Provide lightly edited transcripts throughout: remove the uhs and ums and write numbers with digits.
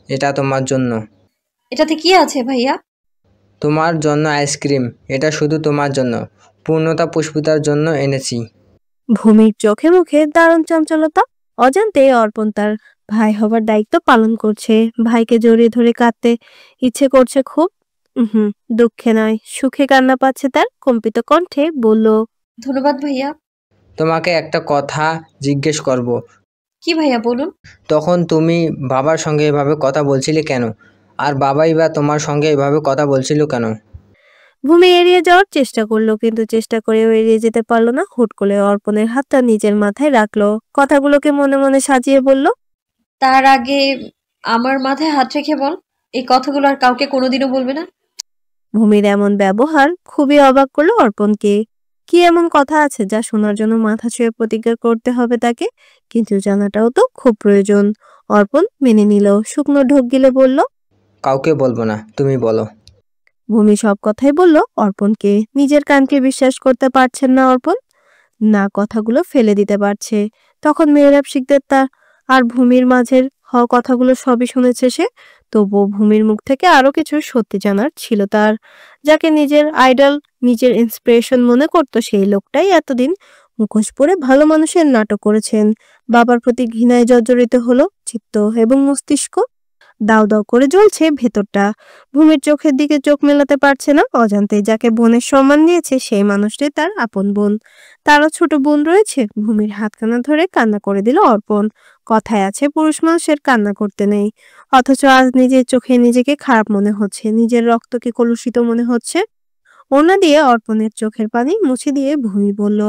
এটা তোমার জন্য। এটাতে কি আছে ভাইয়া? তোমার জন্য আইসক্রিম। এটা শুধু তোমার জন্য। পূর্ণতা পুষ্পিতার জন্য এনেছি। ভূমির চোখে মুখে দারুণ চঞ্চলতা। অজান্তে অর্পণ তার ভাই হবার দায়িত্ব পালন করছে। ভাইকে জড়িয়ে ধরে কাঁদতে ইচ্ছে করছে খুব। হুম, দুঃখে নয় সুখে কান্না পাচ্ছে তার। কম্পিত কণ্ঠে বলল, ধন্যবাদ ভাইয়া। তোমাকে একটা কথা জিজ্ঞেস করব। কি ভাইয়া বলুন। তখন তুমি বাবার সঙ্গে এভাবে কথা বলছিলে কেন? আর বাবাই বা তোমার সঙ্গে এভাবে কথা বলছিল কেন? ভূমি এড়িয়ে যাওয়ার চেষ্টা করলো, কিন্তু চেষ্টা করেও এড়িয়ে যেতে পারলো না। হুট করে অর্পণের হাতটা নিজের মাথায় রাখলো, কথাগুলোকে মনে মনে সাজিয়ে বলল, তার আগে আমার মাথায় হাত রেখে বল, এই কথাগুলো আর কাউকে কোনোদিনও বলবে না। ভূমির এমন ব্যবহার খুবই অবাক করলো অর্পণকে। কি এমন কথা আছে যা শোনার জন্য মাথা ছুঁয়ে প্রতিজ্ঞা করতে হবে তাকে? কিন্তু জানাটাও তো খুব প্রয়োজন। অর্পণ মেনে নিল, শুকনো ঢোক গিলে বলল, কাউকে বলবো না, তুমি বলো। ভূমি সব কথাই বলল অর্পণকে। নিজের কানকে বিশ্বাস করতে পারছেন না অর্পণ, না কথাগুলো ফেলে দিতে পারছে। তখন মেহরাব শিকদার তার আর ভূমির মাঝের হওয়া কথাগুলো সবই শুনেছে সে। তবুও ভূমির মুখ থেকে আরো কিছু সত্যি জানার ছিল তার। যাকে নিজের আইডল, নিজের ইন্সপিরেশন মনে করত, সেই লোকটাই এতদিন মুখোশ পরে ভালো মানুষের নাটক করেছেন। বাবার প্রতি ঘৃণায় জর্জরিত হলো চিত্ত এবং মস্তিষ্ক। দাউ দাউ করে জ্বলছে ভেতরটা। ভূমির চোখের দিকে চোখ মেলাতে পারছে না। অজান্তে যাকে বোনের সম্মান দিয়েছে সেই মানুষটাই তার আপন বোন। তারও ছোট বোন রয়েছে। ভূমির হাতখানা ধরে কান্না করে দিল অর্পণ। কথায় আছে পুরুষ মানুষের কান্না করতে নেই, অথচ আজ নিজের চোখে নিজেকে খারাপ মনে হচ্ছে, নিজের রক্তকে কলুষিত মনে হচ্ছে। ওনা দিয়ে অর্পণের চোখের পানি মুছে দিয়ে ভূমি বলল,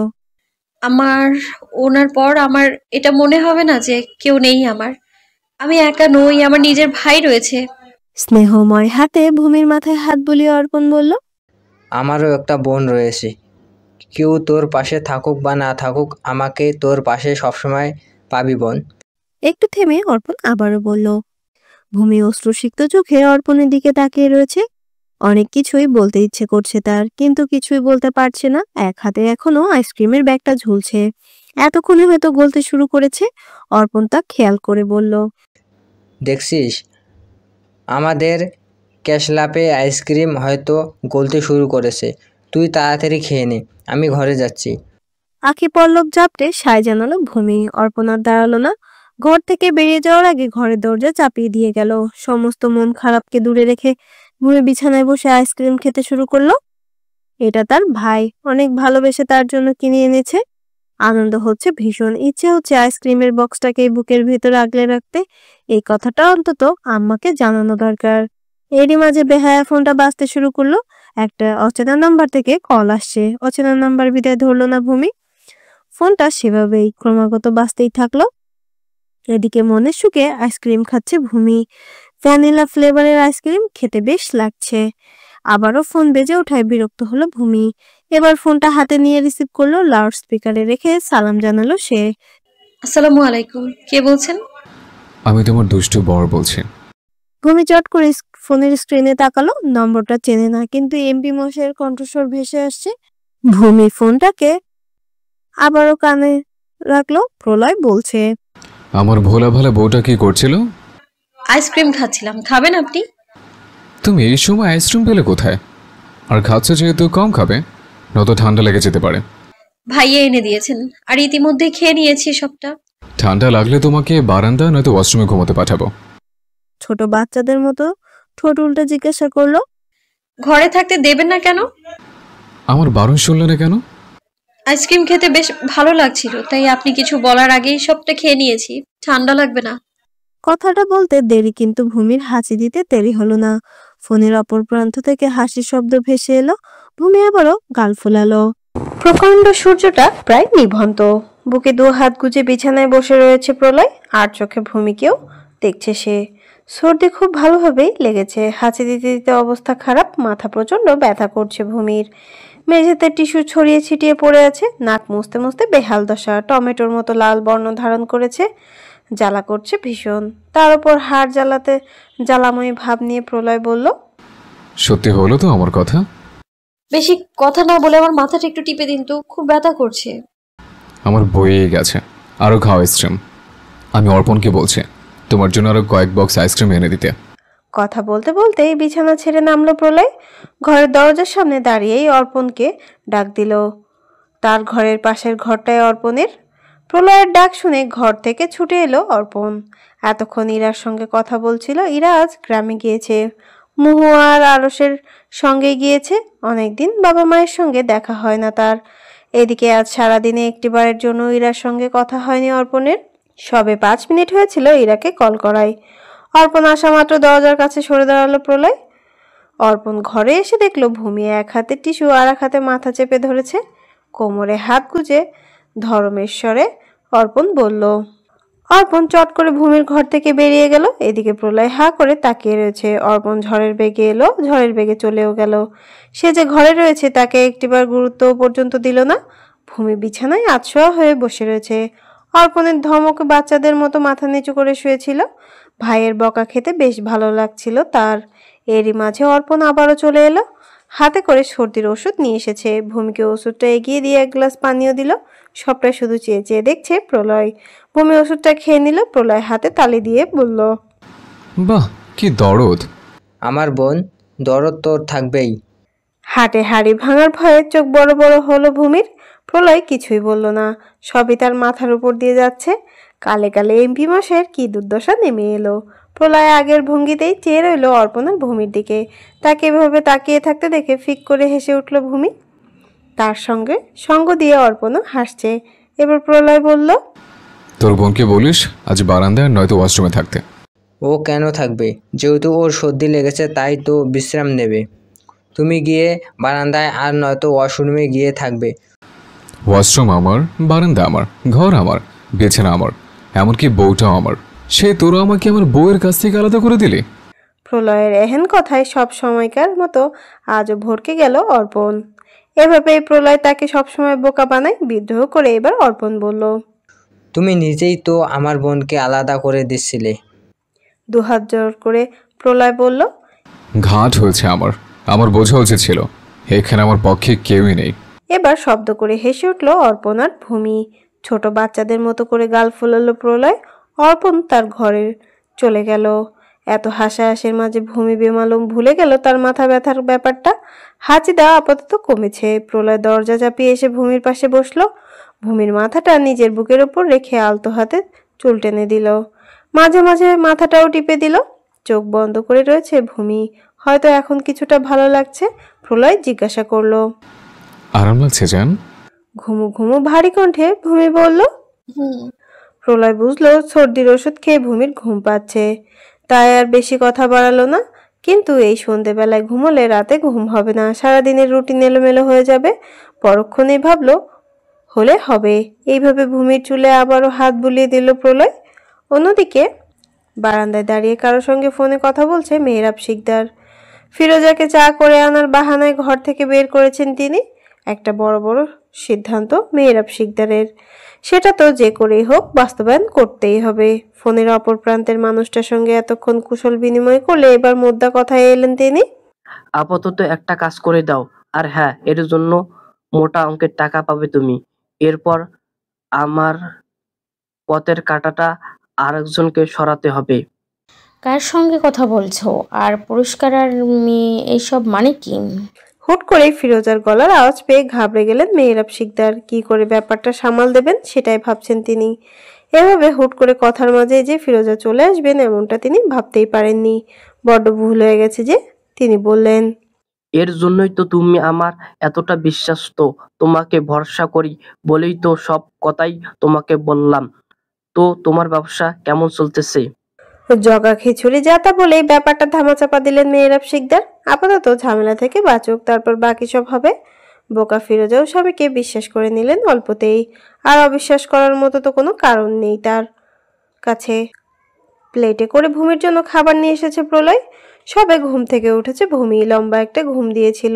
আমার ওনার পর আমার এটা মনে হবে না যে কেউ নেই আমার। আমি একা নই, আমার নিজের ভাই রয়েছে। স্নেহময় হাতে ভূমির মাথায় হাত বুলিয়ে অর্পণ বলল, আমারও একটা বোন রয়েছে। কেউ তোর পাশে থাকুক বা না থাকুক, আমাকে তোর পাশে সবসময় পাবি বোন। একটু থেমে অর্পণ আবারও বলল। ভূমি অশ্রুসিক্ত চোখে অর্পণের দিকে তাকিয়ে রয়েছে। অনেক কিছুই বলতে ইচ্ছে করছে তার, কিন্তু কিছুই বলতে পারছে না। এক হাতে এখনো আইসক্রিমের ব্যাগটা ঝুলছে, এতক্ষণে হয়তো গলতে শুরু করেছে। অর্পণ তা খেয়াল করে বলল, দেখছিস, আমাদের ক্যাশলাপে আইসক্রিম হয়তো গলতে শুরু করেছে। তুই তাড়াতাড়ি খেয়ে নে, আমি ঘরে যাচ্ছি। আখি পল্লব ঝাপটে সায় জানালো ভূমি। অর্পণ আর দাঁড়ালো না। ঘর থেকে বেরিয়ে যাওয়ার আগে ঘরের দরজা চাপিয়ে দিয়ে গেল। সমস্ত মন খারাপকে দূরে রেখে ভূমি বিছানায় বসে আইসক্রিম খেতে শুরু করলো। এটা তার ভাই অনেক ভালোবেসে তার জন্য কিনে এনেছে। আনন্দ হচ্ছে ভীষণ, ইচ্ছে হচ্ছে আইসক্রিমের বক্সটাকে বুকের ভেতরে আগলে রাখতে। এই কথাটা অন্তত আম্মাকে জানানো দরকার। এরই মাঝে বেহায়া ফোনটা বাজতে শুরু করলো। একটা অচেনা নাম্বার থেকে কল আসছে। অচেনা নাম্বার বিদায় ধরলো না ভূমি। ফোনটা সেভাবেই ক্রমাগত বাজতেই থাকলো। এদিকে মনের সুখে আইসক্রিম খাচ্ছে ভূমি। ভ্যানিলা ফ্লেভারের আইসক্রিম খেতে বেশ লাগছে। আবারও ফোন বেজে ওঠায় বিরক্ত হলো ভূমি। এবার ফোনটা হাতে নিয়ে রিসিভ করলো, লাউড স্পিকারে রেখে সালাম জানালো সে। আসসালামু আলাইকুম, কে বলছেন? আমি তোমার দুষ্টু বর বলছি। ভূমি চট করে ফোনের স্ক্রিনে তাকালো। নম্বরটা চেনে না, কিন্তু এমপি মশাইয়ের কণ্ঠস্বর ভেসে আসছে। ভূমি ফোনটাকে আবারও কানে রাখলো। প্রলয় বলছে, আমার ভোলা ভালা বউটা কি করছিল? আইসক্রিম খাচ্ছিলাম, খাবেন আপনি? তুমি এই সময় আইসক্রিম পেলে কোথায়? আর খাচ্ছে যেহেতু কম খাবে, নয়তো ঠান্ডা লেগে যেতে পারে। ভাইয়া এনে দিয়েছেন, আর ইতিমধ্যে খেয়ে নিয়েছি সবটা। ঠান্ডা লাগলে তোমাকে বারান্দা নয়তো ওয়াশরুমে ঘুমোতে পাঠাবো। ছোট বাচ্চাদের মতো ঠোঁট উল্টে জিজ্ঞাসা করলো, ঘরে থাকতে দেবেন না কেন? আমার বারণ শুনলে না কেন? আইসক্রিম খেতে বেশ ভালো লাগছিল, তাই আপনি কিছু বলার আগেই সবটা খেয়ে নিয়েছি। ঠান্ডা লাগবে না। কথাটা বলতে দেরি, কিন্তু ভূমির হাসি দিতে দেরি হলো না। ফোনের অপর প্রান্ত থেকে হাসির শব্দ ভেসে এলো। ভূমি আবারও গাল ফোলালো। প্রকাণ্ড সূর্যটা প্রায় নিভন্ত। বুকে দু হাত গুজে বিছানায় বসে রয়েছে প্রলয়, আর চোখে ভূমিকেও দেখছে সে। সর্দি খুব ভালোভাবেই লেগেছে। হাঁচি দিতে দিতে অবস্থা খারাপ, মাথা প্রচন্ড ব্যথা করছে ভূমির। মেঝেতে টিস্যু ছড়িয়ে ছিটিয়ে পড়ে আছে। নাক মুছতে মুছতে বেহাল দশা, টমেটোর মতো লাল বর্ণ ধারণ করেছে। জ্বালা করছে ভীষণ। তার উপর হাড় জ্বালাতে জ্বালাময়ী ভাব নিয়ে প্রলয় বলল, সত্যি হলো তো আমার কথা? বেশি কথা না বলে আমার মাথাটা একটু টিপে দিন তো, খুব ব্যথা করছে। আমার বয়ে গেছে, আরো খাও আইসক্রিম। আমি অর্পণকে বলছি, তোমার জন্য আরো কয়েক বক্স আইসক্রিম এনে দিতে। কথা বলতে বলতেই বিছানা ছেড়ে নামলো প্রলয়। ঘরের দরজার সামনে দাঁড়িয়েই অর্পণকে ডাক দিল। তার ঘরের পাশের ঘরটায় অর্পণের। প্রলয়ের ডাক শুনে ঘর থেকে ছুটে এলো অর্পণ। এতক্ষণ ইরার সঙ্গে কথা বলছিল। ইরা আজ গ্রামে গিয়েছে, মুহু আর আরসের সঙ্গে গিয়েছে। অনেকদিন বাবা মায়ের সঙ্গে দেখা হয় না তার। এদিকে আজ সারাদিনে একটিবারের জন্য ইরার সঙ্গে কথা হয়নি অর্পণের। সবে 5 মিনিট হয়েছিল ইরাকে কল করায়। অর্পণ আসা মাত্র দরজার কাছে সরে দাঁড়ালো প্রলয়। অর্পণ ঘরে এসে দেখলো ভূমি এক হাতে টিস্যু আর এক হাতে মাথা চেপে ধরেছে, কোমরে হাত গুজে ধরমেশ্বরে অর্পণ বলল। অর্পণ চট করে ভূমির ঘর থেকে বেরিয়ে গেল। এদিকে প্রলয় হা করে তাকিয়ে রয়েছে। অর্পণ ঝড়ের বেগে এলো, ঝড়ের বেগে চলেও গেল। সে যে ঘরে রয়েছে তাকে একটিবার গুরুত্ব পর্যন্ত দিল না। ভূমি বিছানায় আতশোয়া হয়ে বসে রয়েছে। অর্পণের ধমকে বাচ্চাদের মতো মাথা নিচু করে শুয়েছিল। ভাইয়ের বকা খেতে বেশ ভালো লাগছিল তার। এরই মাঝে অর্পণ আবারও চলে এলো। হাতে করে সর্দির ওষুধ নিয়ে এসেছে। ভূমিকে ওষুধটা এগিয়ে দিয়ে এক গ্লাস পানিও দিল। সবটাই শুধু চেয়ে চেয়ে দেখছে প্রলয়। ভূমি ওষুধটা খেয়ে নিল। প্রলয় হাতে তালি দিয়ে বলল, বাহ, কি দরদ। আমার বোন, দরদ তোর থাকবেই। হাটে হাড়ি ভাঙার ভয়ে চোখ বড় বড় হলো ভূমির। প্রলয় কিছুই বলল না, সবই তার মাথার উপর দিয়ে যাচ্ছে। কালে কালে এমপি মশাইয়ের কি দুর্দশা নেমে এলো। প্রলয় আগের ভঙ্গিতেই চেয়ে রইল অর্পণার ভূমির দিকে। তাকে এভাবে তাকিয়ে থাকতে দেখে ফিক করে হেসে উঠল ভূমি। তার সঙ্গে সঙ্গ দিয়ে অর্পণও হাসছে। এবার প্রলয় বলল, তোর বোনকে বলিস আজ বারান্দায় নয়তো ওয়াশরুমে থাকতে। ও কেন থাকবে? যেহেতু ওর সর্দি লেগেছে তাই তো বিশ্রাম নেবে। তুমি গিয়ে বারান্দায় আর নয়তো ওয়াশরুমে গিয়ে থাকবে। ওয়াশরুম আমার, বারান্দা আমার, ঘর আমার, বিছানা আমার, এমনকি বউটাও আমার। সে তোরা আমাকে আমার বউয়ের কাছ থেকে আলাদা করে দিলি। প্রলয়ের এহেন কথায় সব সময়কার মতো আজও ভরকে গেল অর্পণ। এভাবে প্রলয় তাকে সবসময় বোকা বানায়। বিদ্রোহ করে এবার অর্পণ বলল, তুমি নিজেই তো আমার বোনকে আলাদা করে দিচ্ছিলে। দুহাত জোর করে প্রলয় বলল, ঘাট হয়েছে আমার, আমার বোঝা উচিত ছিল। এখানে আমার পক্ষে কেউই নেই। এবার শব্দ করে হেসে উঠল অর্পণ আর ভূমি। ছোট বাচ্চাদের মতো করে গাল ফুলালো প্রলয়। অর্পণ তার ঘরে চলে গেল। এত হাসাহাসির মাঝে ভূমি বেমালুম ভুলে গেল তার মাথা ব্যথার ব্যাপারটা। হাঁচি দেওয়া আপাতত কমেছে। প্রলয় দরজা চাপিয়ে এসে ভূমির পাশে বসলো। ভূমির মাথাটা নিজের বুকের ওপর রেখে আলতো হাতে চুল টেনে দিল। মাঝে মাঝে মাথাটাও টিপে দিল। চোখ বন্ধ করে রয়েছে ভূমি। হয়তো এখন কিছুটা ভালো লাগছে। প্রলয় জিজ্ঞাসা করলো, আরাম লাগছে জান? ঘুমু ঘুমু ভারী কণ্ঠে ভূমি বলল। প্রলয় বুঝলো সর্দির ওষুধ খেয়ে ভূমির ঘুম পাচ্ছে, তাই আর বেশি কথা বাড়ালো না। কিন্তু এই সন্ধেবেলায় ঘুমোলে রাতে ঘুম হবে না, সারাদিনের রুটিন এলোমেলো হয়ে যাবে। পরক্ষণেই ভাবলো হলে হবে। এইভাবে ভূমির চুলে আবারও হাত বুলিয়ে দিল প্রলয়। অন্যদিকে বারান্দায় দাঁড়িয়ে কারোর সঙ্গে ফোনে কথা বলছে মেহরাব শিকদার। ফিরোজাকে চা করে আনার বাহানায় ঘর থেকে বের করেছেন তিনি। একটা বড় বড় সিদ্ধান্ত মেহরাব শিকদারের। সেটা তো যে করেই হোক বাস্তবায়ন করতেই হবে। ফোনের অপর প্রান্তের মানুষটার সঙ্গে এতক্ষণ কুশল বিনিময় করলে এবার মোদ্দা কথায় এলেন তিনি। আপাতত একটা কাজ করে দাও, আর হ্যাঁ, এর জন্য মোটা অঙ্কের টাকা পাবে তুমি। এরপর আমার পথের কাঁটাটা আরেকজনকে সরাতে হবে। কার সঙ্গে কথা বলছো? আর পুরস্কার আর এইসব মানে কি? হুট করেই ফিরোজার গলার আওয়াজ পেয়ে ঘাবড়ে গেলেন মেহরাব শিকদার। কি করে ব্যাপারটা সামাল দেবেন সেটাই ভাবছেন তিনি। এভাবে হুট করে কথার মাঝে যে ফিরোজা চলে আসবেন এমনটা তিনি ভাবতেই পারেননি। বড্ড ভুল হয়ে গেছে যে। তিনি বললেন, এর জন্যই তো তুমি আমার এতটা বিশ্বাস, তো তোমাকে ভরসা করি বলেই তো সব কথাই তোমাকে বললাম। তো তোমার ব্যবসা কেমন চলতেছে? জগা খিচুড়ি যাতা বলেই ব্যাপারটা ধামাচাপা দিলেন মেহরাব শিকদার। আপাতত ঝামেলা থেকে বাঁচুক, তারপর বাকি সব হবে। বোকা ফিরোজাও স্বামীকে বিশ্বাস করে নিলেন অল্পতেই। আর অবিশ্বাস করার মতো তো কোনো কারণ নেই তার কাছে। প্লেটে করে ভূমির জন্য খাবার নিয়ে এসেছে প্রলয়। সবে ঘুম থেকে উঠেছে ভূমি। লম্বা একটা ঘুম দিয়েছিল,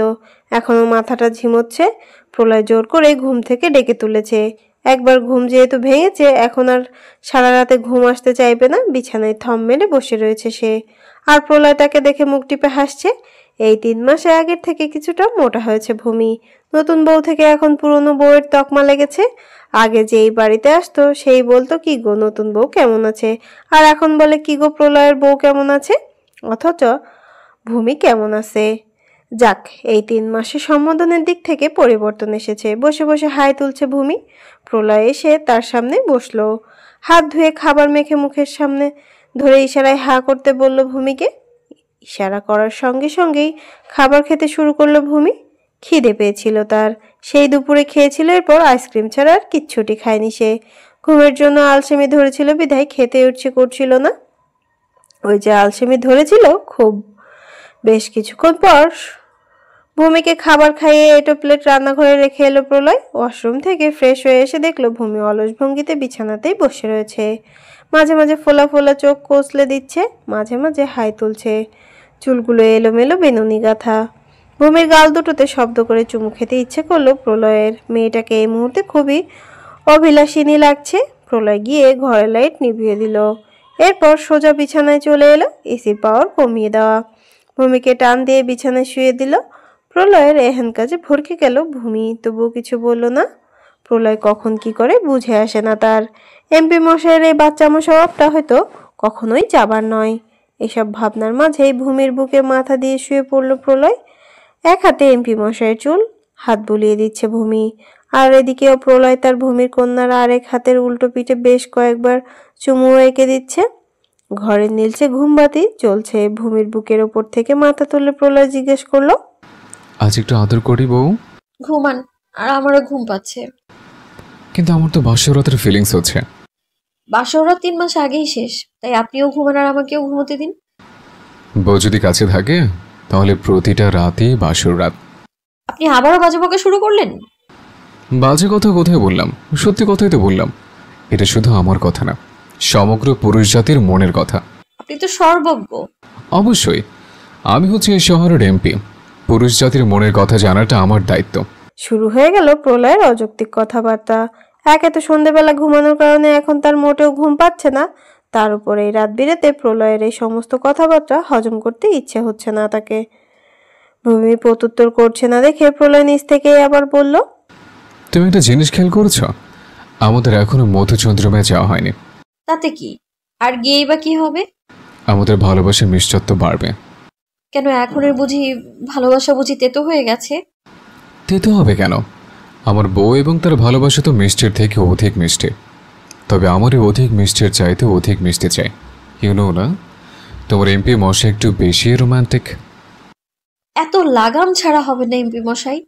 এখনো মাথাটা ঝিমোচ্ছে। প্রলয় জোর করে ঘুম থেকে ডেকে তুলেছে। একবার ঘুম যেহেতু ভেঙেছে এখন আর সারা রাতে ঘুম আসতে চাইবে না। বিছানায় থম মেরে বসে রয়েছে সে। আর প্রলয় তাকে দেখে মুখ টিপে হাসছে। এই 3 মাসে আগের থেকে কিছুটা মোটা হয়েছে ভূমি। নতুন বউ থেকে এখন পুরনো বউয়ের তকমা লেগেছে। আগে যেই বাড়িতে আসতো সেই বলতো কি গো নতুন বউ কেমন আছে, আর এখন বলে কি গো প্রলয়ের বউ কেমন আছে, অথচ ভূমি কেমন আছে। যাক, এই 3 মাসে সম্বোধনের দিক থেকে পরিবর্তন এসেছে। বসে বসে হাই তুলছে ভূমি। প্রলয় এসে তার সামনে বসলো, হাত ধুয়ে খাবার মেখে মুখের সামনে ধরে ইশারায় হা করতে বলল ভূমিকে। ইশারা করার সঙ্গে সঙ্গেই খাবার খেতে শুরু করলো ভূমি। খিদে পেয়েছিল তার, সেই দুপুরে খেয়েছিল, এরপর আইসক্রিম ছাড়া আর কিচ্ছুটি খায়নি সে। ঘুমের জন্য আলসেমি ধরেছিল বিধায় খেতে উঠছে করছিল না। ওই যে আলসেমি ধরেছিল খুব, বেশ কিছুক্ষণ পর ভূমিকে খাবার খাইয়ে এটো প্লেট রান্নাঘরে রেখে এলো প্রলয়। ওয়াশরুম থেকে ফ্রেশ হয়ে এসে দেখলো ভূমি অলস ভঙ্গিতে বিছানাতেই বসে রয়েছে। মাঝে মাঝে ফোলা ফোলা চোখ কষলে দিচ্ছে, মাঝে মাঝে হাই তুলছে। চুলগুলো এলোমেলো বেনুনি গাঁথা। ভূমির গাল দুটোতে শব্দ করে চুমু খেতে ইচ্ছে করলো প্রলয়ের। মেয়েটাকে এই মুহূর্তে খুবই অভিলাষিনী লাগছে। প্রলয় গিয়ে ঘরের লাইট নিভিয়ে দিল, এরপর সোজা বিছানায় চলে এলো। এসির পাওয়ার কমিয়ে দেওয়া। ভূমিকে টান দিয়ে বিছানায় শুয়ে দিল। প্রলয়ের এহেন কাজে ভরকে গেল ভূমি, তবুও কিছু বলল না। প্রলয় কখন কি করে বুঝে আসে না তার। এমপি মশাইয়ের এই বাচ্চামো স্বভাবটা হয়তো কখনোই যাবার নয়। এসব ভাবনার মাঝেই ভূমির বুকে মাথা দিয়ে শুয়ে পড়ল প্রলয়। এক হাতে এমপি মশাইয়ের চুল হাত বুলিয়ে দিচ্ছে ভূমি, আর এদিকেও প্রলয় তার ভূমির কন্যার আরেক হাতের উল্টো পিঠে বেশ কয়েকবার চুমু এঁকে দিচ্ছে। ঘরে নীলছে ঘুমবাতি জ্বলছে। ভূমির বুকের ওপর থেকে মাথা তুলে প্রলয় জিজ্ঞেস করলো, আজ একটু আদর করি বউ? ঘুমান, আর আমারও ঘুম পাচ্ছে। কিন্তু আমার তো বাসরাতের ফিলিংস হচ্ছে। বাসররাত 3 মাস আগেই শেষ, তাই আপনিও ঘুমান আর আমাকেও ঘুমোতে দিন। বউ যদি কাছে থাকে তাহলে প্রতিটা রাতেই বাসর রাত। আপনি আবারও বাজে বকা শুরু করলেন। বাজে কথা কোথায় বললাম, সত্যি কথাই তো বললাম। এটা শুধু আমার কথা না, সমগ্র পুরুষ জাতির মনের কথা। আপনি তো সর্বজ্ঞ। অবশ্যই, আমি হচ্ছে এই শহরের এমপি। পুরুষ জাতির মনের কথা জানাটা আমার দায়িত্ব। শুরু হয়ে গেল প্রলয়ের অযৌক্তিক কথাবার্তা। একে তো সন্ধ্যেবেলা ঘুমানোর কারণে এখন তার মোটেও ঘুম পাচ্ছে না, তার উপরে এই রাত বিরেতে প্রলয়ের এই সমস্ত কথাবার্তা হজম করতে ইচ্ছে হচ্ছে না তাকে। ভূমি প্রত্যুত্তর করছে না দেখে প্রলয় নিজ থেকে আবার বলল, তুমি একটা জিনিস খেয়াল করেছো? আমাদের এখনো মধুচন্দ্রমায় যাওয়া হয়নি। তাতে কি, আর গিয়েই বা কি হবে? আমাদের ভালোবাসার মিষ্টত্ব বাড়বে। কেন, এখনের বুঝি ভালোবাসা বুঝি তেতো হয়ে গেছে? তেতো হবে কেন? আমার বউ এবং তার ভালোবাসা তো মিষ্টির থেকে অধিক মিষ্টি। তবে আমার এই অধিক মিষ্টির চাইতে অধিক মিষ্টি চাই। ইউনো না, তোমার এমপি মশাই একটু বেশি রোমান্টিক। এত লাগাম ছাড়া হবে না এমপি মশাই।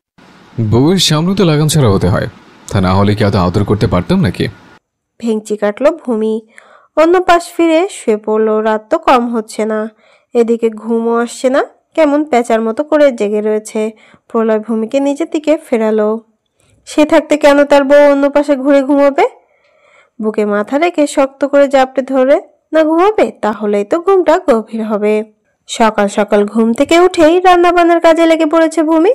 বউয়ের সামনে তো লাগাম ছাড়া হতে হয়, তা না হলে কি এত আদর করতে পারতাম নাকি? ভেঙচি কাটলো ভূমি। অন্য পাশ ফিরে শুয়ে পড়লো। রাত তো কম হচ্ছে না, এদিকে ঘুমও আসছে না, কেমন পেঁচার মতো করে জেগে রয়েছে। প্রলয় ভূমিকে নিজের দিকে ফেরালো। সে থাকতে কেন তার বউ অন্য পাশে ঘুরে ঘুমাবে? বুকে মাথা রেখে শক্ত করে জাপটে ধরে না ঘুমাবে, তাহলেই তো ঘুমটা গভীর হবে। সকাল সকাল ঘুম থেকে উঠেই রান্না বান্নার কাজে লেগে পড়েছে ভূমি।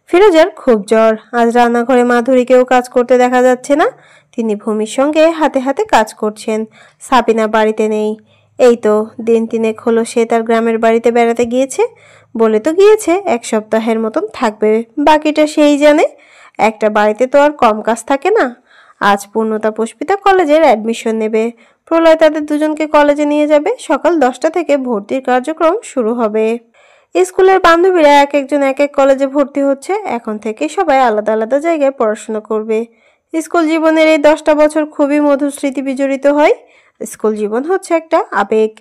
ফিরোজার খুব জ্বর। আজ রান্নাঘরে মাধুরীকেও কাজ করতে দেখা যাচ্ছে না। তিনি ভূমির সঙ্গে হাতে হাতে কাজ করছেন। সাবিনা বাড়িতে নেই। এই তো দিন 3 হলো সে তার গ্রামের বাড়িতে বেড়াতে গিয়েছে। বলে তো গিয়েছে 1 সপ্তাহের মতন থাকবে, বাকিটা সেই জানে। একটা বাড়িতে তো আর কম কাজ থাকে না। আজ পূর্ণতা পুষ্পিতা কলেজের অ্যাডমিশন নেবে। প্রলয় তাদের দুজনকে কলেজে নিয়ে যাবে। সকাল 10টা থেকে ভর্তির কার্যক্রম শুরু হবে। স্কুলের বান্ধবীরা এক একজন এক এক কলেজে ভর্তি হচ্ছে। এখন থেকে সবাই আলাদা আলাদা জায়গায় পড়াশোনা করবে। স্কুল জীবনের এই 10টা বছর খুবই মধুর স্মৃতি বিজড়িত হয়। স্কুল জীবন হচ্ছে একটা আবেগ।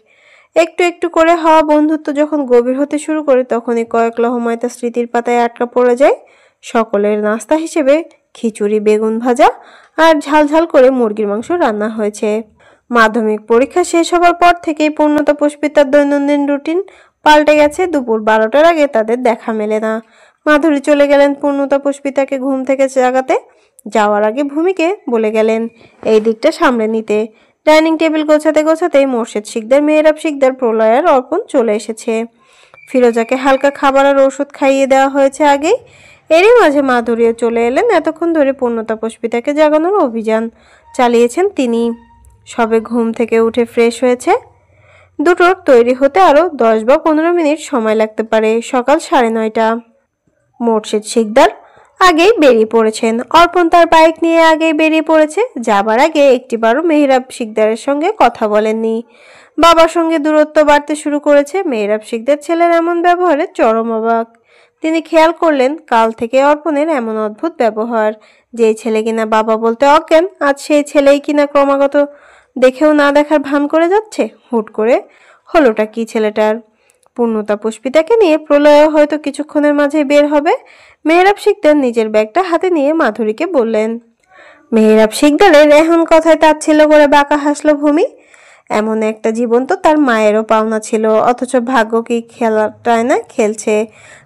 একটু একটু করে হওয়া বন্ধুত্ব যখন গভীর হতে শুরু করে, তখনই কয়েক লহমায়তা স্মৃতির পাতায় আটকা পড়ে যায়। সকলের নাস্তা হিসেবে খিচুড়ি, বেগুন ভাজা আর ঝালঝাল করে মুরগির মাংস রান্না হয়েছে। মাধ্যমিক পরীক্ষা শেষ হবার পর থেকেই পূর্ণতা পুষ্পিতার দৈনন্দিন রুটিন পাল্টে গেছে। দুপুর 12টার আগে তাদের দেখা মেলে না। মাধুরী চলে গেলেন পূর্ণতা পুষ্পিতাকে ঘুম থেকে জাগাতে। যাওয়ার আগে ভূমিকে বলে গেলেন এই দিকটা সামলে নিতে। ডাইনিং টেবিল গোছাতে গোছাতেই মোর্শেদ শিকদার, মেহরাব শিকদার, প্রলয় আর অর্পণ চলে এসেছে। ফিরোজাকে হালকা খাবার আর ওষুধ খাইয়ে দেওয়া হয়েছে আগেই। এরই মাঝে মাধুরীও চলে এলেন। এতক্ষণ ধরে পূর্ণতা পুষ্পিতাকে জাগানোর অভিযান চালিয়েছেন তিনি। সবে ঘুম থেকে উঠে ফ্রেশ হয়েছে। দুটোর তৈরি হতে আরো 10 বা 15 মিনিট সময় লাগতে পারে। সকাল 9:30। মোর্শেদ শিকদার আগেই বেরিয়ে পড়েছেন। অর্পণ তার বাইক নিয়ে আগেই বেরিয়ে পড়েছে। যাবার আগে একটিবারও মেহরাব শিকদারের সঙ্গে কথা বলেননি। বাবার সঙ্গে দূরত্ব বাড়তে শুরু করেছে। মেহরাব শিকদার ছেলের এমন ব্যবহারে চরম অবাক। তিনি খেয়াল করলেন কাল থেকে অর্পণের এমন অদ্ভুত ব্যবহার। যে ছেলে কিনা বাবা বলতে অজ্ঞান, আজ সেই ছেলেই কিনা ক্রমাগত দেখেও না দেখার ভান করে যাচ্ছে। হুট করে হলোটা কি ছেলেটার? পূর্ণতা পুষ্পিতাকে নিয়ে প্রলয় হয়তো কিছুক্ষণের মাঝে বের হবে। মেহরাব শিকদার নিজের ব্যাগটা হাতে নিয়ে মাধুরীকে বললেন। মেহরাব শিকদারের এখন কথায় তাচ্ছিল্য করে বাঁকা হাসলো ভূমি। এমন একটা জীবন তো তার মায়েরও পাওনা ছিল, অথচ ভাগ্য কি খেলাটায় না খেলছে।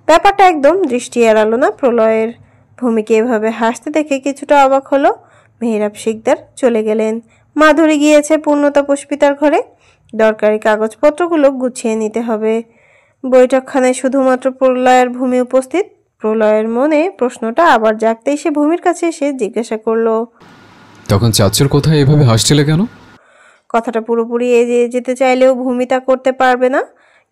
ব্যাপারটা একদম দৃষ্টি এড়ালো না প্রলয়ের। ভূমিকে এভাবে হাসতে দেখে কিছুটা অবাক হলো। মেহরাব শিকদার চলে গেলেন। মাধুরী গিয়েছে পূর্ণতা পুষ্পিতার ঘরে। দরকারি কাগজপত্রগুলো গুছিয়ে নিতে হবে। বৈঠকখানায় শুধুমাত্র প্রলয়ের ভূমি উপস্থিত। প্রলয়ের মনে প্রশ্নটা আবার জাগতেই সে ভূমির কাছে এসে জিজ্ঞাসা করলো, তখন চাচ্চুর কোথায় এভাবে হাসছিলে কেন? কথাটা পুরোপুরি এড়িয়ে যেতে চাইলেও ভূমি তা করতে পারবে না।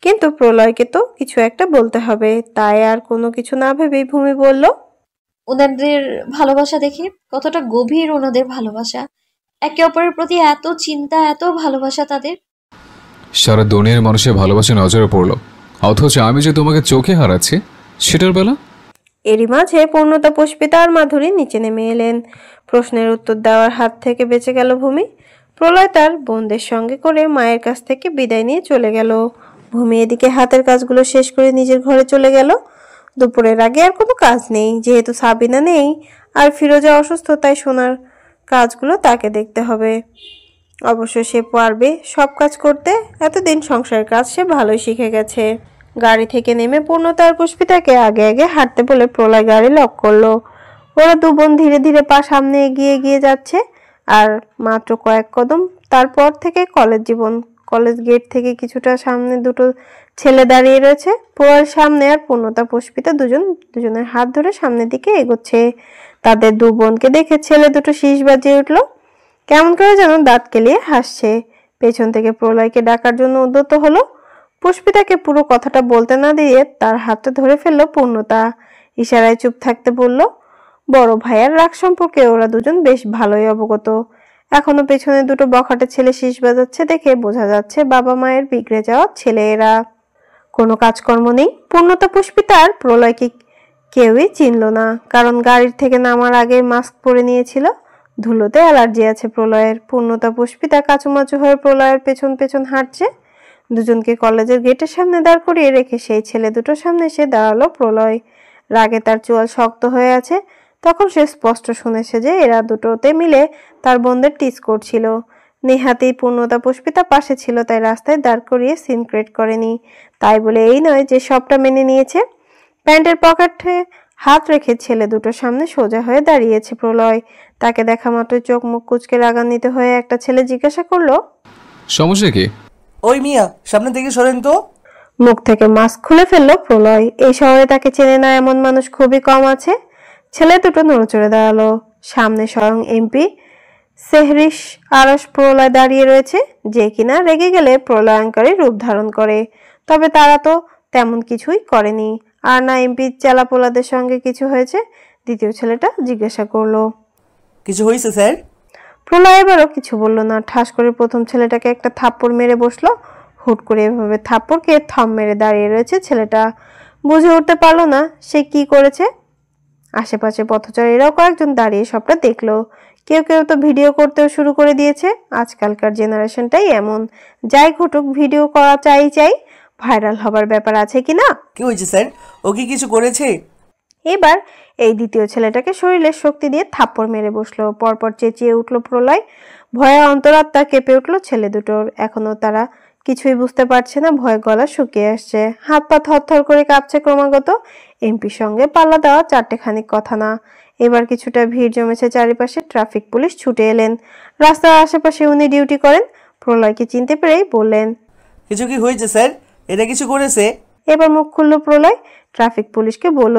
কিন্তু প্রলয়কে তো কিছু একটা বলতে হবে। তাই আর কোনো কিছু না ভেবেই ভূমি বলল, ওনাদের ভালোবাসা দেখে কতটা গভীর ওনাদের ভালোবাসা, একে অপরের প্রতি এত চিন্তা, এত ভালোবাসা তাদের। সারা দুনিয়ার মানুষের ভালোবাসা নজরে পড়লো, অথচ আমি যে তোমাকে চোখে হারাচ্ছি সেটার বেলা। এরই মাঝে পূর্ণতা পুষ্পিতা আর মাধুরী নিচে নেমে এলেন। প্রশ্নের উত্তর দেওয়ার হাত থেকে বেঁচে গেল ভূমি। প্রলয় তার বোনদের সঙ্গে করে মায়ের কাছ থেকে বিদায় নিয়ে চলে গেল। ভূমি এদিকে হাতের কাজগুলো শেষ করে নিজের ঘরে চলে গেল। দুপুরের আগে আর কোনো কাজ নেই, যেহেতু সাবিনা নেই আর ফিরোজা অসুস্থ, তাই সোনার কাজগুলো তাকে দেখতে হবে। অবশ্য সে পারবে সব কাজ করতে। এতদিন সংসারের কাজ সে ভালোই শিখে গেছে। গাড়ি থেকে নেমে পূর্ণতা আর পুষ্পিতাকে আগে আগে হাঁটতে বলে প্রলয় গাড়ি লক করলো। ওরা দু বোন ধীরে ধীরে পা সামনে এগিয়ে এগিয়ে যাচ্ছে। আর মাত্র কয়েক কদম তারপর থেকে কলেজ জীবন। কলেজ গেট থেকে কিছুটা সামনে দুটো ছেলে দাঁড়িয়ে রয়েছে। প্রলয়ের সামনে আর পূর্ণতা পুষ্পিতা দুজনের হাত ধরে সামনের দিকে এগোচ্ছে। তাদের দু বোনকে দেখে ছেলে দুটো শীষ বাজিয়ে উঠলো। কেমন করে যেন দাঁত কেলিয়ে হাসছে। পেছন থেকে প্রলয়কে ডাকার জন্য উদ্যত হলো। পুষ্পিতাকে পুরো কথাটা বলতে না দিয়ে তার হাতটা ধরে ফেললো পূর্ণতা। ইশারায় চুপ থাকতে বলল। বড় ভাইয়ার রাগ সম্পর্কে ওরা দুজন বেশ ভালোই অবগত। এখনো পেছনে দুটো বখাটে ছেলে শীষ বাজাচ্ছে দেখে বোঝা যাচ্ছে বাবা মায়ের বিগড়ে যাওয়া ছেলে এরা। কোনো কাজকর্ম নেই। পূর্ণতা পুষ্পিতা আর প্রলয়কে কেউই চিনল না, কারণ গাড়ির থেকে নামার আগে মাস্ক পরে নিয়েছিল। ধুলোতে অ্যালার্জি আছে প্রলয়ের। পূর্ণতা পুষ্পিতা কাচুমাচু হয়ে প্রলয়ের পেছন পেছন হাঁটছে। দুজনকে কলেজের গেটের সামনে দাঁড় করিয়ে রেখে সেই ছেলে দুটোর সামনে এসে দাঁড়ালো প্রলয়। রাগে তার চোয়াল শক্ত হয়ে আছে। তখন সে স্পষ্ট শুনেছে যে এরা দুটোতে মিলে তার বোনদের টিজ করছিল। নেহাতেই পূর্ণতা পুষ্পিতা পাশে ছিল, তাই রাস্তায় দাঁড় করিয়ে সিন ক্রিয়েট করেনি। তাই বলে এই নয় যে সবটা মেনে নিয়েছে। প্যান্টের পকেটে হাত রেখে ছেলে দুটোর সামনে সোজা হয়ে দাঁড়িয়েছে প্রলয়। তাকে দেখা মাত্র চোখ মুখ কুচকে রাগান্বিত হয়ে একটা ছেলে জিজ্ঞাসা করলো, সমস্যা কি? ওই মিয়া, সামনে থেকে সরেন তো। মুখ থেকে মাস্ক খুলে ফেললো প্রলয়। এই শহরে তাকে চেনে না এমন মানুষ খুবই কম আছে। ছেলে দুটো নড়ে দাঁড়ালো। সামনে স্বয়ং এমপি সেহরিশ আরশ প্রলয় দাঁড়িয়ে রয়েছে, যে কিনা রেগে গেলে প্রলয়ঙ্কারী রূপ ধারণ করে। তবে তারা তো তেমন কিছুই করেনি। আর না এমপি চেলাপোলাদের সঙ্গে কিছু হয়েছে। দ্বিতীয় ছেলেটা জিজ্ঞাসা করলো, কিছু হয়েছে স্যার? প্রলয় এবারও কিছু বলল না। ঠাস করে প্রথম ছেলেটাকে একটা থাপ্পড় মেরে বসলো। হুট করে এভাবে থাপ্পড় খেয়ে থম মেরে দাঁড়িয়ে রয়েছে ছেলেটা। বুঝে উঠতে পারলো না সে কি করেছে। আশেপাশে পথচারীরাও কয়েকজন দাঁড়িয়ে সবটা দেখলো। কেউ কেউ তো ভিডিও করতেও শুরু করে দিয়েছে। আজকালকার জেনারেশনটাই এমন, যাই ঘটুক ভিডিও করা চাই, ভাইরাল হবার ব্যাপার আছে কিনা। কি হয়েছে স্যার? ও কি কিছু করেছে? এবার এই দ্বিতীয় ছেলেটাকে শরীরের শক্তি দিয়ে থাপ্পড় মেরে বসলো। পরপর চেঁচিয়ে উঠলো প্রলয়। ভয়ে অন্তরাত্মা কেঁপে উঠলো ছেলে দুটোর। এখনো তারা কিছুই বুঝতে পারছে না। ভয়ে গলা শুকিয়ে আসছে, হাত পা থরথর করে কাঁপছে ক্রমাগত। এমপির সঙ্গে পাল্লা দেওয়া চারটেখানিক কথা না। এবার কিছুটা ভিড় জমেছে চারিপাশে। ট্রাফিক পুলিশ ছুটে এলেন। রাস্তার আশেপাশে উনি ডিউটি করেন। প্রলয়কে চিনতে পেরেই বললেন, কিছু কি হয়েছে স্যার? এটা কিছু করেছে? এবার মুখ খুললো প্রলয়। ট্রাফিক পুলিশকে বলল,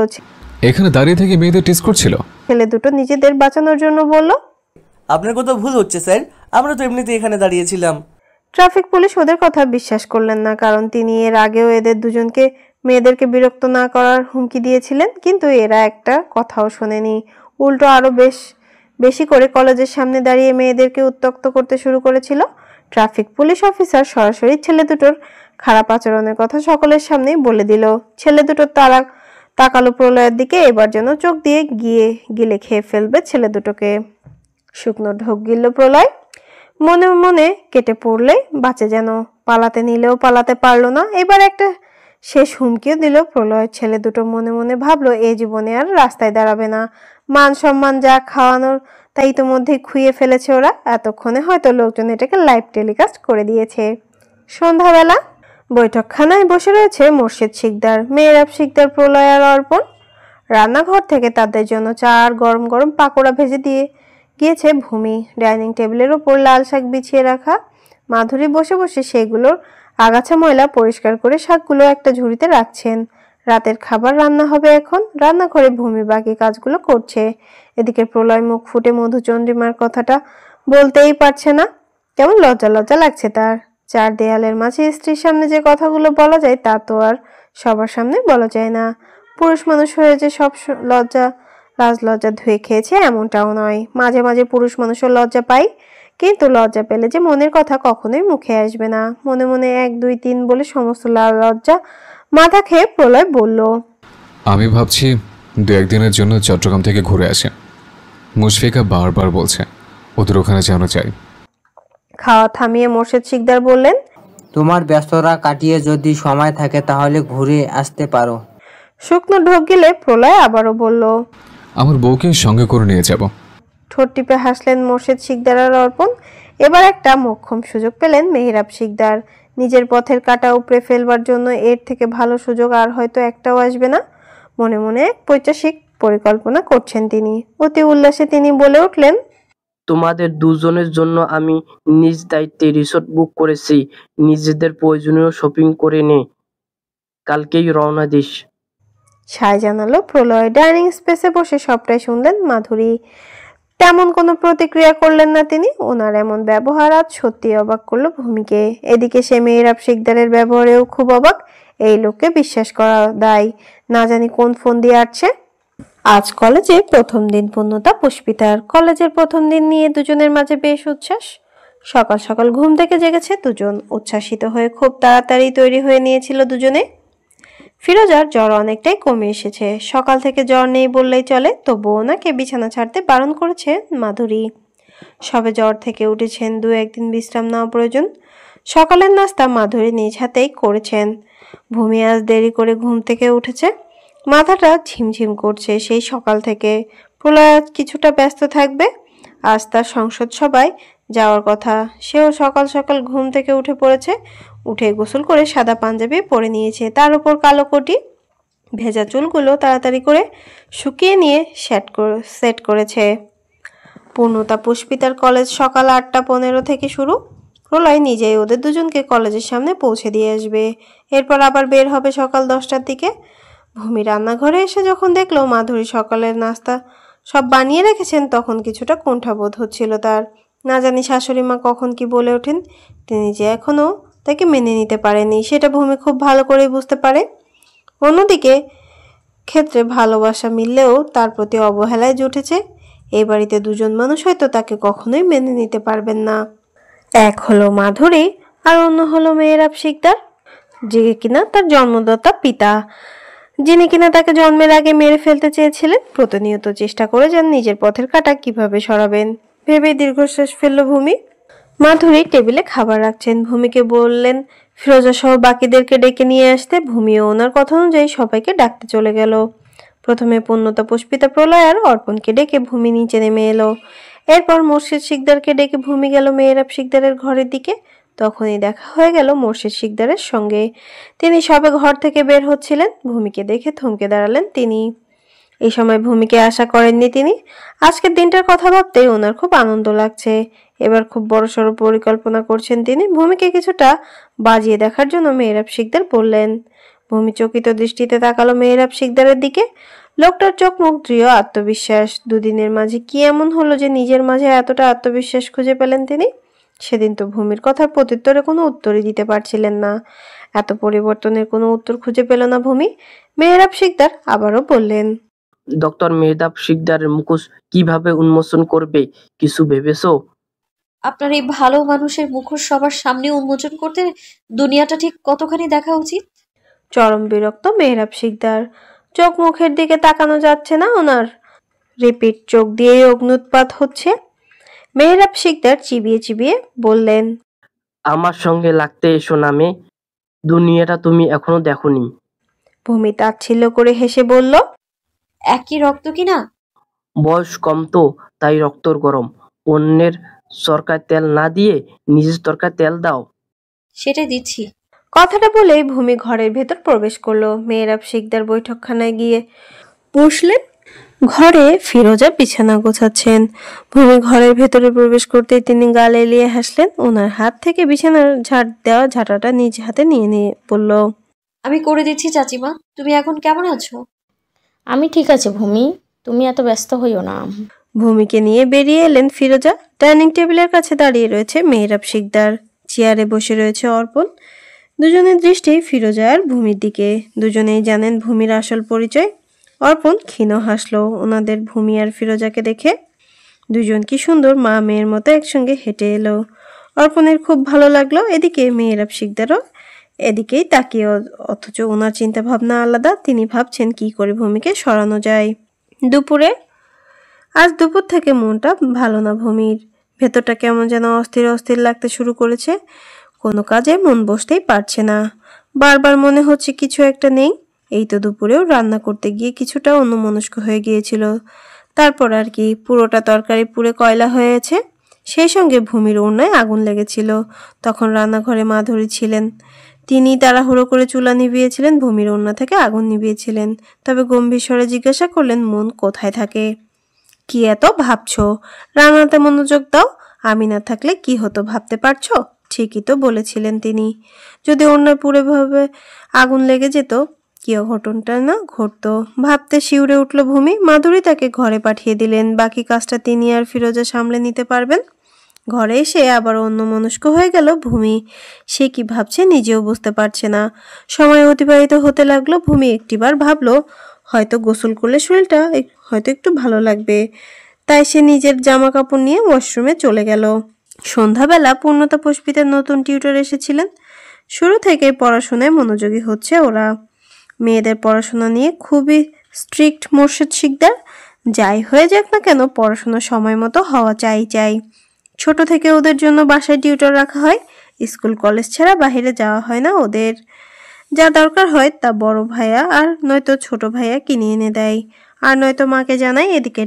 এখানে দাঁড়িয়ে থেকে মেয়েদের টেস্ট করছিল। ছেলে দুটো নিজেদের বাঁচানোর জন্য বলল, আপনার কোথাও ভুল হচ্ছে স্যার, আমরা তো এমনিতে এখানে দাঁড়িয়েছিলাম। ট্রাফিক পুলিশ ওদের কথা বিশ্বাস করলেন না, কারণ তিনি এর আগেও এদের দুজনকে মেয়েদেরকে বিরক্ত না করার হুমকি দিয়েছিলেন, কিন্তু এরা একটা কথাও শোনেনি। উল্টো আরো বেশি করে কলেজের সামনে দাঁড়িয়ে মেয়েদেরকে উত্ত্যক্ত করতে শুরু করেছিল। ট্রাফিক পুলিশ অফিসার সরাসরি ছেলে দুটোর খারাপ আচরণের কথা সকলের সামনেই বলে দিল। ছেলে দুটো তাকালো প্রলয়ের দিকে, এবার যেন চোখ দিয়ে গিলে খেয়ে ফেলবে ছেলে দুটোকে। শুকনো ঢোক গিলল প্রলয়, মনে মনে কেটে পড়লে বাঁচে যেন। পালাতে নিলেও পালাতে পারলো না। এবার একটা শেষ হুমকিও দিল প্রলয়। ছেলে দুটো মনে মনে ভাবলো এ জীবনে আর রাস্তায় দাঁড়াবে না। মান সম্মান যা খাওয়ানোর তা ইতোমধ্যেই খুইয়ে ফেলেছে ওরা। এতক্ষণে হয়তো লোকজন এটাকে লাইভ টেলিকাস্ট করে দিয়েছে। সন্ধ্যাবেলা বৈঠকখানায় বসে রয়েছে মোর্শেদ শিকদার, মেহরাব শিকদার, প্রলয় আর অর্পণ। রান্নাঘর থেকে তাদের জন্য চা আর গরম গরম পাকোড়া ভেজে দিয়ে গিয়েছে ভূমি। ডাইনিং টেবিলের ওপর লাল শাক বিছিয়ে রাখা। মাধুরী বসে বসে সেগুলোর আগাছা ময়লা পরিষ্কার করে শাকগুলো একটা ঝুড়িতে রাখছেন। রাতের খাবার রান্না হবে এখন। রান্নাঘরে ভূমি বাকি কাজগুলো করছে। এদিকে প্রলয় মুখ ফুটে মধুচন্দ্রিমার কথাটা বলতেই পারছে না। কেমন লজ্জা লজ্জা লাগছে তার। চার দেয়ালের মাঝে স্ত্রীর সামনে যে কথাগুলো বলা যায় তা তো আর সবার সামনে বলা যায় না। পুরুষ মানুষ হয়ে যে সব রাজলজ্জা ধুয়ে খেয়েছে এমনটাও নয়। মাঝে মাঝে পুরুষ মানুষও লজ্জা পায়, কিন্তু লজ্জা পেলে যে মনের কথা কখনোই মুখে আসবে না। মনে মনে 1 2 3 বলে সমস্ত লজ্জা মাথা খেয়ে প্রলয় বলল, আমি ভাবছি 2-1 দিনের জন্য চট্টগ্রাম থেকে ঘুরে আসে। মুশফিকা বারবার বলছে ওদের ওখানে যেন যাই। খাওয়া থামিয়ে মোর্শেদ শিকদার বললেন, তোমার ব্যস্ততা কাটিয়ে যদি সময় থাকে তাহলে ঘুরে আসতে পারো। শুকনো ঢোক গেলে প্রলয় আবারও বলল, আমার বউকে সঙ্গে করে নিয়ে যাব। ঠোঁট টিপে হাসলেন মোর্শেদ শিকদার আর অর্পণ। এবার একটা মোক্ষম সুযোগ পেলেন মেহরাব শিকদার। নিজের পথের কাঁটা উপড়ে ফেলবার জন্য এর থেকে ভালো সুযোগ আর হয়তো একটাও আসবে না। মনে মনে এক পৈশাচিক পরিকল্পনা করছেন তিনি। অতি উল্লাসে তিনি বলে উঠলেন, তোমাদের দুজনের জন্য আমি নিজ দায়িত্বে রিসোর্ট বুক করেছি। নিজেদের প্রয়োজনীয় শপিং করে নে, কালকেই রওনা দিস। সায় জানালো প্রলয়। ডাইনিং স্পেসে বসে সবটাই শুনলেন মাধুরী। তেমন কোনো প্রতিক্রিয়া করলেন না তিনি। ওনার এমন ব্যবহার আজ সত্যি অবাক করলো ভূমিকে। এদিকে সে মেহরাব শিকদারের ব্যবহারেও খুব অবাক। এই লোককে বিশ্বাস করা দায়। না জানি কোন ফোন দিয়ে আসছে। আজ কলেজে প্রথম দিন পূর্ণতা পুষ্পিতার। কলেজের প্রথম দিন নিয়ে দুজনের মাঝে বেশ উচ্ছ্বাস। সকাল সকাল ঘুম থেকে জেগেছে দুজন। উচ্ছ্বাসিত হয়ে খুব তাড়াতাড়ি তৈরি হয়ে নিয়েছিল দুজনে। ফিরোজার জ্বর অনেকটাই কমে এসেছে। সকাল থেকে জ্বর নেই বললেই চলে, তবুও ওনাকে বিছানা ছাড়তে বারণ করেছে মাধুরী। সবে জ্বর থেকে উঠেছেন, 2-1 দিন বিশ্রাম নেওয়া প্রয়োজন। সকালের নাস্তা মাধুরী নিজ হাতেই করেছেন। ভূমি আজ দেরি করে ঘুম থেকে উঠেছে। মাথাটা ঝিমঝিম করছে সেই সকাল থেকে। প্রলয় আজ কিছুটা ব্যস্ত থাকবে। আজ তার সংসদ সভায় যাওয়ার কথা। সেও সকাল সকাল ঘুম থেকে উঠে পড়েছে। উঠে গোসল করে সাদা পাঞ্জাবি পরে নিয়েছে, তার উপর কালো কোটি। ভেজা চুলগুলো তাড়াতাড়ি করে শুকিয়ে নিয়ে সেট করেছে। পূর্ণতা পুষ্পিতার কলেজ সকাল 8টা 15 থেকে শুরু। প্রলয় নিজেই ওদের দুজনকে কলেজের সামনে পৌঁছে দিয়ে আসবে। এরপর আবার বের হবে সকাল 10টার দিকে। ভূমি রান্নাঘরে এসে যখন দেখলো মাধুরী সকালের নাস্তা সব বানিয়ে রেখেছেন, তখন কিছুটা কুণ্ঠাবোধ হচ্ছিল তার। না জানি শাশুড়ি মা কখন কি বলে ওঠেন। তিনি যে এখনো তাকে মেনে নিতে পারেনি সেটা ভূমি খুব ভালো করেই বুঝতে পারে। অন্যদিকে ক্ষেত্রে ভালোবাসা মিললেও তার প্রতি অবহেলায় জুটেছে। এই বাড়িতে দুজন মানুষ হয়তো তাকে কখনোই মেনে নিতে পারবেন না। এক হলো মাধুরী আর অন্য হলো মেহরাব শিকদার, যে কিনা তার জন্মদাতা পিতা, যিনি কিনা তাকে জন্মের আগে মেরে ফেলতে চেয়েছিলেন। প্রতিনিয়ত চেষ্টা করে যান নিজের পথের কাঁটা কিভাবে সরাবেন। ভেবে দীর্ঘশ্বাস ফেলল ভূমি। মাধুরী টেবিলে খাবার রাখছেন। ভূমিকে বললেন ফিরোজা সহ বাকিদেরকে ডেকে নিয়ে আসতে। ভূমিও ওনার কথা অনুযায়ী সবাইকে ডাকতে চলে গেল। প্রথমে পূর্ণতা পুষ্পিতা, প্রলয় আর অর্পণকে ডেকে ভূমি নিচে নেমে এলো। এরপর মোর্শেদ শিকদারকে ডেকে ভূমি গেল মেহরাব শিকদারের ঘরের দিকে। তখনই দেখা হয়ে গেল মোর্শেদ শিকদারের সঙ্গে। তিনি সবে ঘর থেকে বের হচ্ছিলেন। ভূমিকে দেখে থমকে দাঁড়ালেন তিনি। এই সময় ভূমিকে আশা করেননি তিনি। আজকের দিনটার কথা ভাবতেই ওনার খুব আনন্দ লাগছে। এবার খুব বড়সড় পরিকল্পনা করছেন তিনি। ভূমিকে কিছুটা বাজিয়ে দেখার জন্য মেহরাব শিকদার বললেন। ভূমি চকিত দৃষ্টিতে তাকালো মেহরাব শিকদারের দিকে। লোকটার চোখ মুখ দৃঢ় আত্মবিশ্বাস। দুদিনের মাঝে কি এমন হলো যে নিজের মাঝে এতটা আত্মবিশ্বাস খুঁজে পেলেন তিনি? সেদিন তো ভূমির কথার প্রত্যুত্তরে কোনো উত্তরই দিতে পারছিলেন না। এত পরিবর্তনের কোনো উত্তর খুঁজে পেল না ভূমি। মেহরাব শিকদার আবারও বললেন, ডক্টর মেহরাব শিকদারের মুখোশ কিভাবে উন্মোচন করবে কিছু ভেবেছো? আপনার এই ভালো মানুষের মুখোশ সবার সামনে উন্মোচন করতে দুনিয়াটা ঠিক কতখানি দেখা উচিত? চরম বিরক্ত মেহরাব শিকদার। চোখ মুখের দিকে তাকানো যাচ্ছে না ওনার। রিপিট চোখ দিয়ে অগ্নুৎপাত হচ্ছে। মেহরাব শিকদার চিবিয়ে চিবিয়ে বললেন, আমার সঙ্গে লাগতে এসো নামে, দুনিয়াটা তুমি এখনো দেখোনি। ভূমি তাচ্ছিল্য করে হেসে বলল, একই রক্ত কিনা? বয়স কম তো, তাই রক্তর গরম। অন্যের সরকার তেল না দিয়ে নিজের তরকার তেল দাও। সেটাই দিচ্ছি। কথাটা বলেই ভূমি ঘরের ভেতর প্রবেশ করলো। মেহরাব শিকদার বৈঠকখানায় গিয়ে বসলেন। ঘরে ফিরোজা বিছানা গোছাচ্ছেন। ভূমি ঘরের ভেতরে প্রবেশ করতেই তিনি গাল এলিয়ে হাসলেন। ওনার হাত থেকে বিছানার ঝাড় দেওয়া ঝাঁটাটা নিজ হাতে নিয়ে বলল, আমি করে দিচ্ছি চাচিমা। তুমি এখন কেমন আছো? আমি ঠিক আছে ভূমি, তুমি এত ব্যস্ত হইও না। ভূমিকে নিয়ে বেরিয়ে এলেন ফিরোজা। ডাইনিং টেবিলের কাছে দাঁড়িয়ে রয়েছে মেহরাব শিকদার, চেয়ারে বসে রয়েছে অর্পণ। দুজনের দৃষ্টি ফিরোজা আর ভূমির দিকে। দুজনেই জানেন ভূমির আসল পরিচয়। অর্পণ ক্ষীণ হাসলো ওনাদের ভূমি আর ফিরোজাকে দেখে। দুজন কি সুন্দর মা মেয়ের মতো একসঙ্গে হেঁটে এলো। অর্পণের খুব ভালো লাগলো। এদিকে মেহরাব শিকদারও এদিকেই তাকিয়ে, অথচ ওনার চিন্তা ভাবনা আলাদা। তিনি ভাবছেন কি করে ভূমিকে সরানো যায়। আজ দুপুর থেকে মনটা ভালো না ভূমির। ভেতরটা কেমন যেন অস্থির অস্থির লাগতে শুরু করেছে। কোনো কাজে মন বসতেই পারছে না। বারবার মনে হচ্ছে কিছু একটা নেই। এই তো দুপুরেও রান্না করতে গিয়ে কিছুটা অন্যমনস্ক হয়ে গিয়েছিল। তারপর আর কি, পুরোটা তরকারি পুড়ে কয়লা হয়েছে। সেই সঙ্গে ভূমির ওড়নায় আগুন লেগেছিল। তখন রান্নাঘরে মাধুরী ছিলেন। তিনি তাড়াহুড়ো করে চুলা নিভিয়েছিলেন, ভূমির ওড়না থেকে আগুন নিভিয়েছিলেন। তবে গম্ভীর স্বরে জিজ্ঞাসা করলেন, মন কোথায় থাকে? কি এত ভাবছো? রান্নাতে মনোযোগ দাও। আমি না থাকলে কি হতো ভাবতে পারছো? ঠিকই তো বলেছিলেন তিনি। যদি ওড়নায় পুড়ে ভাবে আগুন লেগে যেত, কি অঘটনটা না ঘটতো। ভাবতে শিউরে উঠল ভূমি। মাধুরী তাকে ঘরে পাঠিয়ে দিলেন। বাকি কাজটা তিনি আর ফিরোজা সামলে নিতে পারবেন। ঘরে এসে আবার অন্যমনস্ক হয়ে গেল ভূমি। সে কি ভাবছে নিজেও বুঝতে পারছে না। সময় অতিবাহিত হতে লাগলো। ভূমি একটিবার ভাবলো হয়তো গোসল করলে শরীরটা হয়তো একটু ভালো লাগবে। তাই সে নিজের জামা কাপড় নিয়ে ওয়াশরুমে চলে গেল। সন্ধ্যাবেলা পূর্ণতা পুষ্পিতের নতুন টিউটর এসেছিলেন। শুরু থেকে পড়াশোনায় মনোযোগী হচ্ছে ওরা। মেয়েদের পড়াশোনা নিয়ে খুবই স্ট্রিক্ট মোর্শেদ শিকদার। যাই হয়ে যাক না কেন, পড়াশোনা সময় মতো হওয়া চাই। ছোট থেকে ওদের জন্য বাসায় টিউটর রাখা হয়। স্কুল কলেজ ছাড়া বাইরে যাওয়া হয় না ওদের। যা দরকার হয় তা বড় ভাইয়া আর নয়তো ছোট ভাইয়া কিনে এনে দেয়। আর নয়তো মাকে জানায়। এদিকে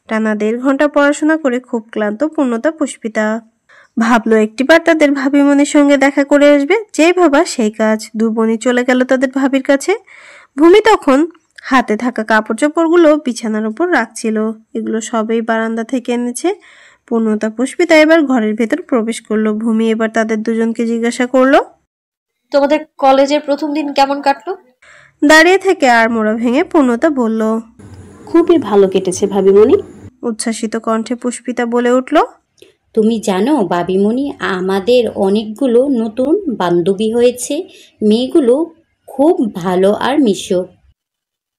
টানা 1.5 ঘন্টা পড়াশোনা করে খুব ক্লান্ত পূর্ণতা পুষ্পিতা। ভাবলো একটিবার তাদের ভাবিমণির সঙ্গে দেখা করে আসবে। যেই ভাবা সেই কাজ। দু বোনই চলে গেল তাদের ভাবির কাছে। ভূমি তখন হাতে থাকা কাপড় চোপড়গুলো বিছানার উপর রাখছিল। এগুলো সবই বারান্দা থেকে এনেছে। পূর্ণতা পুষ্পিতা এবার ঘরের ভেতর প্রবেশ করলো। ভূমি এবার তাদের দুজনকে জিজ্ঞাসা করলো, তোমাদের কলেজের প্রথম দিন কেমন কাটলো? দাঁড়িয়ে থেকে আর মোড়া ভেঙে পূর্ণতা বলল, খুবই ভালো কেটেছে ভাবিমণি। উচ্ছ্বাসিত কণ্ঠে পুষ্পিতা বলে উঠল, তুমি জানো বাবিমণি, আমাদের অনেকগুলো নতুন বান্ধবী হয়েছে। মেয়েগুলো খুব ভালো আর মিশুক।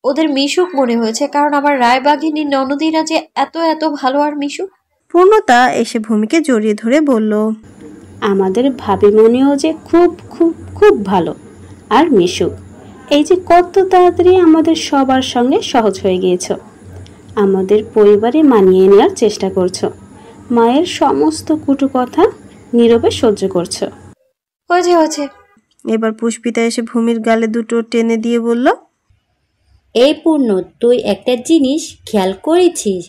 ওদের মিশুক মনে হয়েছে, কারণ আমার রায়বাঘিনী ননদীরা যে এত এত ভালো আর মিশুক। পূর্ণতা এসে ভূমিকে জড়িয়ে ধরে বলল, আমাদের ভাবিমণিও যে খুব খুব খুব ভালো আর মিশুক। এই যে কত তাড়াতাড়ি আমাদের সবার সঙ্গে সহজ হয়ে গিয়েছ। আমাদের পরিবারে মানিয়ে নেওয়ার চেষ্টা করছো। মায়ের সমস্ত কুটু কথা নীরবে সহ্য করছো। হয়েছে। এবার পুষ্পিতা এসে ভূমির গালে দুটো টেনে দিয়ে বলল, এই পূর্ণ, তুই একটা জিনিস খেয়াল করেছিস?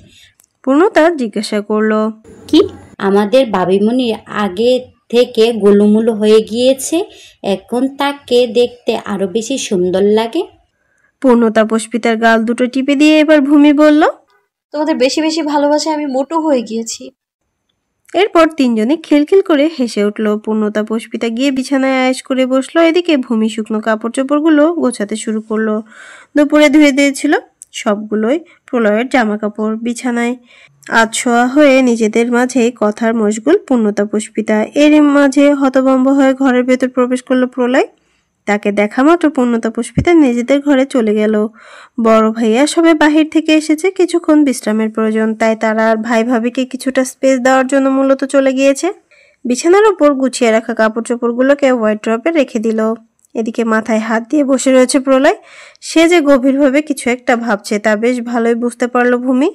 পূর্ণতা জিজ্ঞাসা করলো, কি? আমাদের বাবিমণি আগে থেকে গোলুমুলু হয়ে গিয়েছে। এখন তাকে দেখতে আরো বেশি সুন্দর লাগে। পূর্ণতা পুষ্পিতার গাল দুটো টিপে দিয়ে এবার ভূমি বলল, তোমাদের বেশি বেশি ভালোবাসে আমি মোটো হয়ে গিয়েছি। এরপর তিনজনে খিলখিল করে হেসে উঠল। পূর্ণতা পুষ্পিতা গিয়ে বিছানায় আয়েশ করে বসলো। এদিকে ভূমি শুকনো কাপড় চোপড়গুলো গোছাতে শুরু করলো। দুপুরে ধুয়ে দিয়েছিল। সবগুলোই প্রলয়ের জামাকাপড়। বিছানায় আধশোয়া হয়ে নিজেদের মাঝে কথার মশগুল পূর্ণতা পুষ্পিতা। এরই মাঝে হতভম্ব হয়ে ঘরের ভেতর প্রবেশ করলো প্রলয়। তাকে দেখা মাত্র পূর্ণতা পুষ্পিতা নিজেদের ঘরে চলে গেল। বড় ভাইয়া সবে বাহির থেকে এসেছে, কিছুক্ষণ বিশ্রামের প্রয়োজন, তাই তারা আর ভাই ভাবিকে কিছুটা স্পেস দেওয়ার জন্য মূলত চলে গিয়েছে। বিছানার উপর গুছিয়ে রাখা কাপড় চোপড়গুলোকে ওয়ার্ড্রপে রেখে দিল। এদিকে মাথায় হাত দিয়ে বসে রয়েছে প্রলয়। সে যে গভীরভাবে কিছু একটা ভাবছে তা বেশ ভালোই বুঝতে পারল ভূমি।